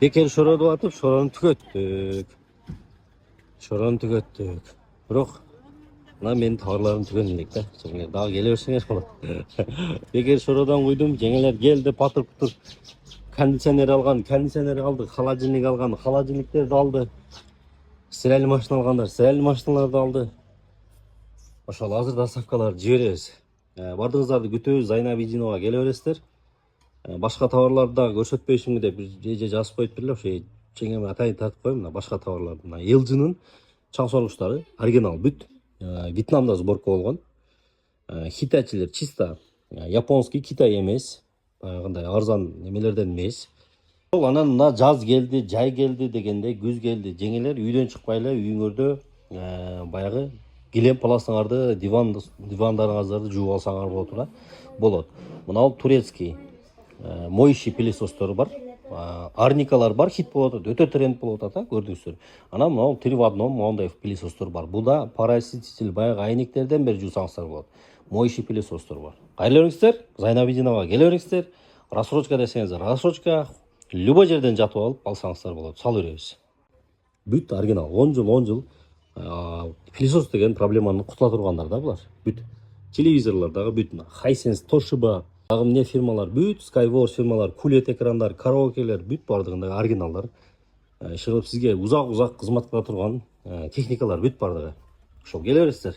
Бекер шороду атып, шорону түгөттүк. Бирок мына менин товарларым түгөн элек да. Жеңелер дагы келе берсеңер болот. Бекер шородан куйдум, жеңелер келди, патыр-путур кондиционер алган, кондиционер алды, холодильник алган, холодильниктерди алды. Стиральный машина алгандар, стиральный машиналарды алды. Ошол азыр доставкаларды жиберебиз. Бардыгыңыздарды күтөбүз, Зайна Абидинова келе бересиздер. Башка товарларды да көрсөтпөйсүңбү деп же жазып коюп бериле, ошо жеңеме атайын тартып коеюн. Мына башка товарларды, мына LG-нын чаң соргучтары оригинал бүт. Вьетнамда сборка болгон. Хитачилер чисто японский, Китай эмес. Баягындай арзан немелерден эмес. Анан мына жаз келди, жай келди дегенде, күз келди. Жеңелер үйдөн чыкпай эле үйүңөрдө баягы килем паласыңарды, дивандарыңыздарды жууп алсаңар болот. Мына турецкий моющий пылесостор бар. Арникалар бар, хит болуп атат, өтө тренд болуп атат, көрдүңүздөр. Анан мына 3 в 1 моундай пылесостор бар. Буда параситичил баягы айнектерден бери жуусаңыздар болот. Моющий пылесостор бар. Кайра бериңиздер, Зайна Абидинова келе бериңиздер. Рассрочка десеңиздер, рассрочка любой жерден жатып алсаңыздар болот. Салып беребиз. Бүт оригинал 10 жыл пылесос деген проблеманы кутула тургандар да булар. Бүт телевизорлор дагы бүт Hisense, Toshiba дагы эмне фирмалар бүт, Skyworth фирмалар, QLED экрандар, караокелер бүт бардыгында оригиналдар. Иши кылып сизге узак кызмат кыла турган техникалар бүт бардыгы. Ошол келе бересиздер.